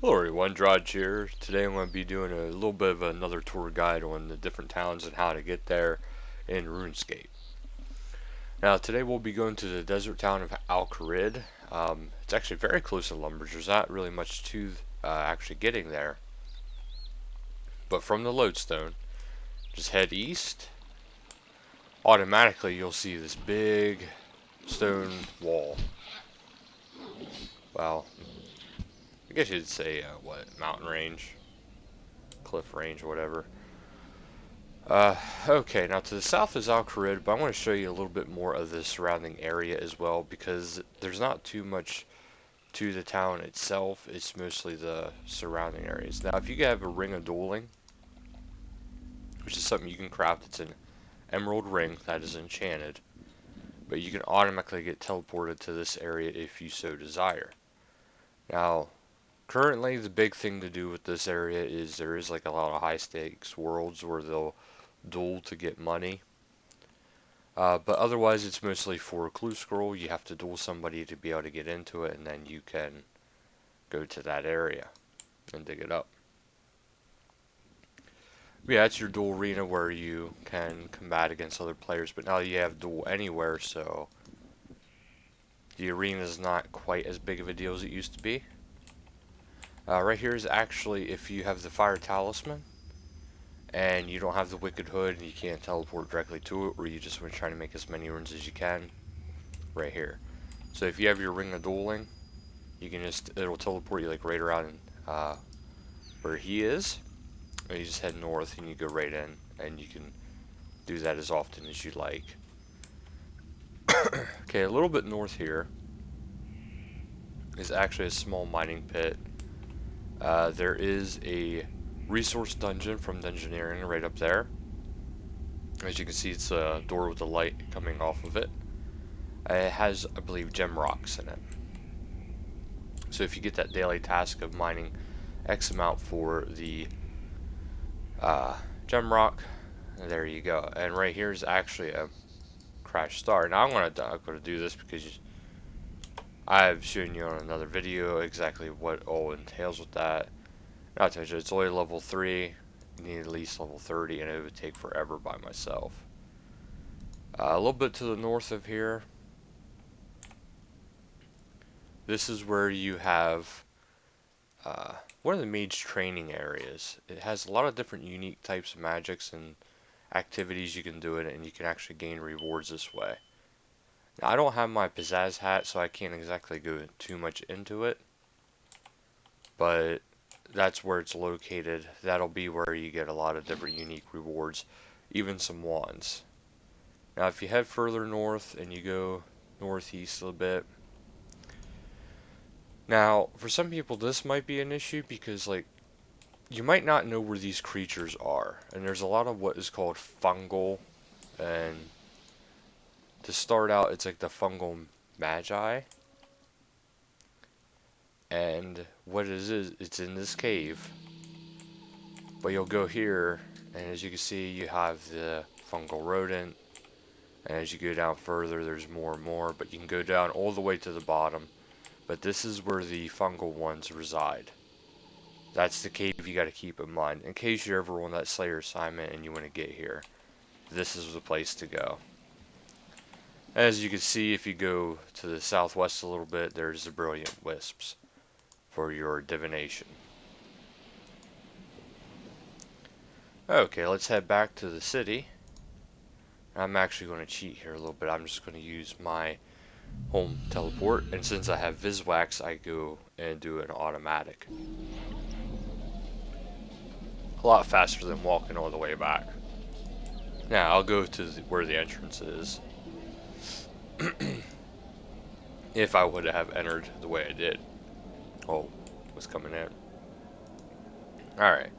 Hello everyone, Drodge here. Today I'm going to be doing a little bit of another tour guide on the different towns and how to get there in RuneScape. Now today we'll be going to the desert town of Al-Kharid. It's actually very close to Lumbridge. There's not really much to actually getting there. But from the lodestone, just head east. Automatically you'll see this big stone wall. Well, I guess you'd say, mountain range, cliff range, or whatever. Okay, now to the south is Al-Kharid, but I want to show you a little bit more of the surrounding area as well, because there's not too much to the town itself. It's mostly the surrounding areas. Now, if you have a ring of dueling, which is something you can craft, it's an emerald ring that is enchanted, but you can automatically get teleported to this area if you so desire. Now, currently the big thing to do with this area is there is like a lot of high stakes worlds where they'll duel to get money. But otherwise, it's mostly for a clue scroll. You have to duel somebody to be able to get into it, and then you can go to that area and dig it up. Yeah, it's your duel arena where you can combat against other players, but now you have duel anywhere, so the arena is not quite as big of a deal as it used to be. Right here is actually if you have the fire talisman, and you don't have the wicked hood and you can't teleport directly to it, or you just want to try to make as many runes as you can, right here. So if you have your ring of dueling, you can it'll teleport you like right around where he is, and you just head north and you go right in, and you can do that as often as you like. Okay, a little bit north here is actually a small mining pit. There is a resource dungeon from Dungeoneering right up there. As you can see, it's a door with a light coming off of it. It has, I believe, gem rocks in it. So if you get that daily task of mining X amount for the gem rock, there you go. And right here is actually a crash star. Now I'm gonna do this because I've shown you on another video exactly what all entails with that. Not to mention, it's only level 3. You need at least level 30, and it would take forever by myself. A little bit to the north of here, this is where you have one of the mage training areas. It has a lot of different unique types of magics and activities you can do it, and you can actually gain rewards this way. Now, I don't have my pizzazz hat, so I can't exactly go too much into it, but that's where it's located. That'll be where you get a lot of different unique rewards, even some wands. Now, if you head further north and you go northeast a little bit, now for some people this might be an issue because like you might not know where these creatures are, and there's a lot of what is called fungal, and to start out it's like the fungal magi, and what it is it's in this cave, but you'll go here and as you can see you have the fungal rodent, and as you go down further there's more and more, but you can go down all the way to the bottom, but this is where the fungal ones reside. That's the cave you got to keep in mind in case you're ever on that Slayer assignment and you want to get here. This is the place to go. As you can see, if you go to the southwest a little bit, there's the brilliant wisps for your divination. Okay, let's head back to the city. I'm actually going to cheat here a little bit. I'm just going to use my home teleport, and since I have Viswax, I go and do an automatic. A lot faster than walking all the way back. Now I'll go to where the entrance is. If I would have entered the way I did. Oh, was coming in. Alright.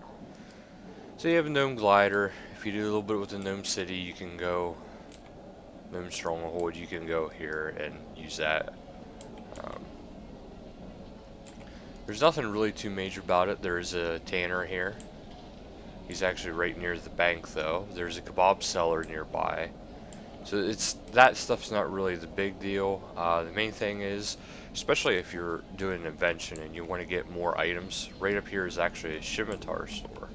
So you have a gnome glider. If you do a little bit with the gnome city, you can go gnome stronghold, you can go here and use that. There's nothing really too major about it. There's a tanner here. He's actually right near the bank though. There's a kebab seller nearby. So that stuff's not really the big deal. The main thing is especially if you're doing an invention and you want to get more items. Right up here is actually a scimitar store.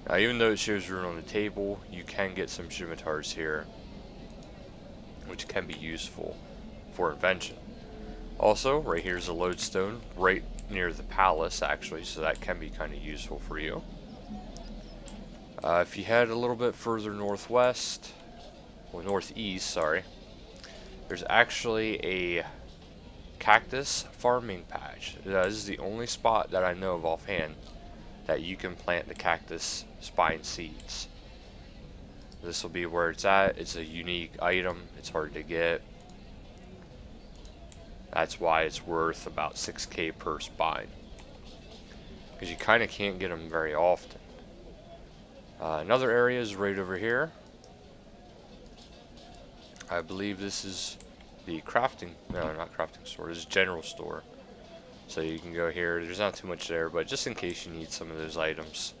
Now, even though it shows rune on the table, you can get some scimitars here, which can be useful for invention. Also, right here is a lodestone, right near the palace, actually, so that can be kind of useful for you. If you head a little bit further northwest, or northeast, sorry, there's actually a cactus farming patch. This is the only spot that I know of offhand that you can plant the cactus spine seeds. This will be where it's at. It's a unique item. It's hard to get. That's why it's worth about 6k per spine, because you kind of can't get them very often. Another area is right over here. I believe this is the crafting, no, not crafting store, this is general store. So you can go here. There's not too much there, but just in case you need some of those items.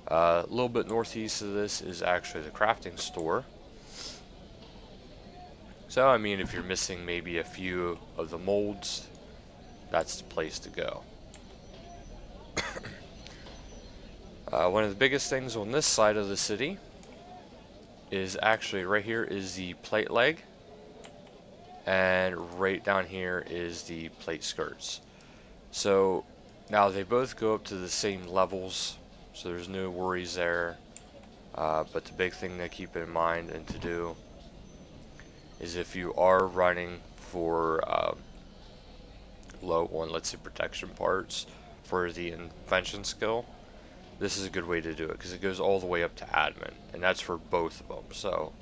A little bit northeast of this is actually the crafting store. So, I mean, if you're missing maybe a few of the molds, that's the place to go. One of the biggest things on this side of the city is actually right here is the plate leg, and right down here is the plate skirts. So now they both go up to the same levels, so there's no worries there. But the big thing to keep in mind and to do is if you are running for low on, let's say, protection parts for the invention skill, this is a good way to do it, because it goes all the way up to admin, and that's for both of them. So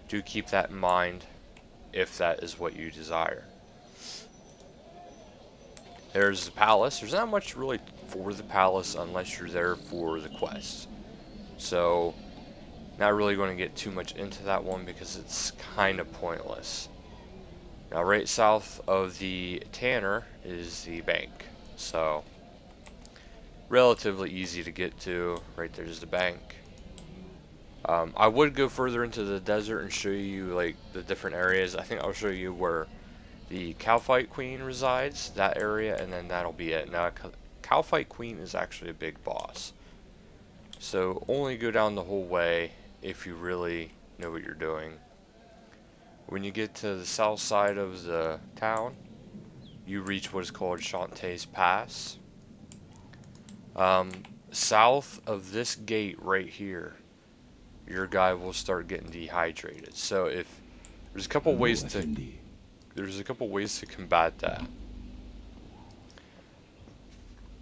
do keep that in mind if that is what you desire. There's the palace. There's not much really for the palace unless you're there for the quest. So not really going to get too much into that one because it's kind of pointless. Now right south of the tanner is the bank. So relatively easy to get to. Right there's the bank. I would go further into the desert and show you like the different areas. I think I'll show you where the Cowfight Queen resides, that area, and then that'll be it. Now, Cowfight Queen is actually a big boss, so only go down the whole way if you really know what you're doing. When you get to the south side of the town, you reach what is called Shantae's Pass. South of this gate right here, your guy will start getting dehydrated. So if there's a couple ways to combat that.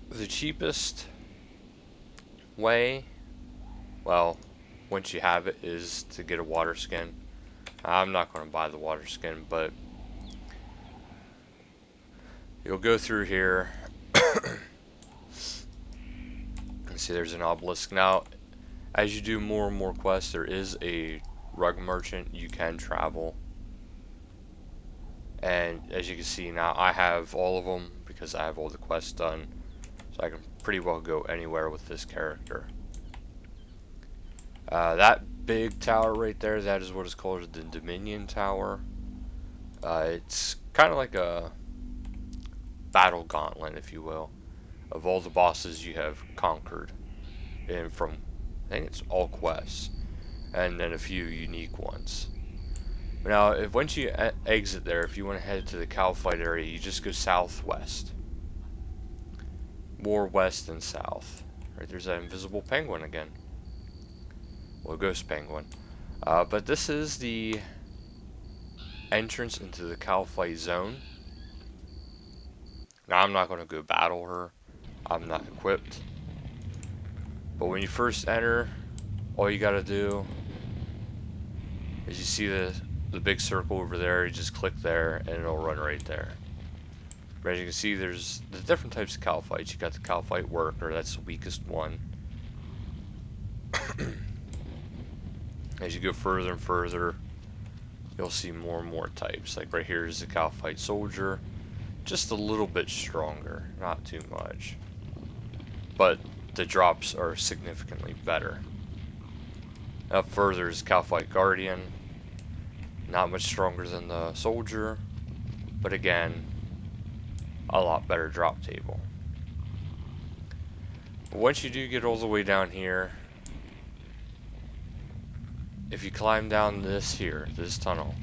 The cheapest way, well, once you have it, is to get a water skin. I'm not going to buy the water skin, but you'll go through here and see there's an obelisk. Now, as you do more and more quests, there is a rug merchant you can travel. And as you can see now, I have all of them because I have all the quests done. So I can pretty well go anywhere with this character. That big tower right there, that is what is called the Dominion Tower. It's kind of like a battle gauntlet, if you will, of all the bosses you have conquered. And from, I think it's all quests. And then a few unique ones. Now, if once you exit there, if you want to head to the Cowfight area, you just go southwest. More west than south. Right, there's that invisible penguin again. Well, ghost penguin. But this is the entrance into the Cowfight zone. Now, I'm not going to go battle her. I'm not equipped. But when you first enter, all you got to do is you see the big circle over there, you just click there and it'll run right there. But as you can see, there's the different types of Cowfights. You got the Cowfight Worker, that's the weakest one. As you go further and further, you'll see more and more types. Like right here is the Cowfight Soldier, just a little bit stronger, not too much. But the drops are significantly better. Up further is Cowfight Guardian. Not much stronger than the soldier, but again, a lot better drop table. But once you do get all the way down here, if you climb down this tunnel,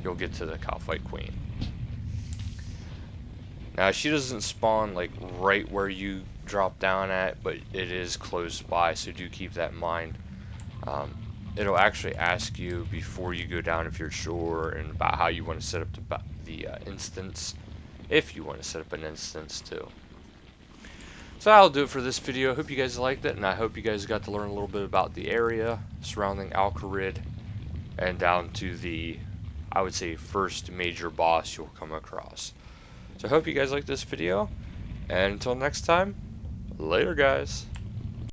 you'll get to the Kalphite Queen. Now she doesn't spawn like right where you drop down at, but it is close by, so do keep that in mind. It'll actually ask you before you go down if you're sure and about how you want to set up the instance, if you want to set up an instance too. So that'll do it for this video. I hope you guys liked it, and I hope you guys got to learn a little bit about the area surrounding Al-Kharid and down to the, I would say, first major boss you'll come across. So I hope you guys liked this video, and until next time, later guys.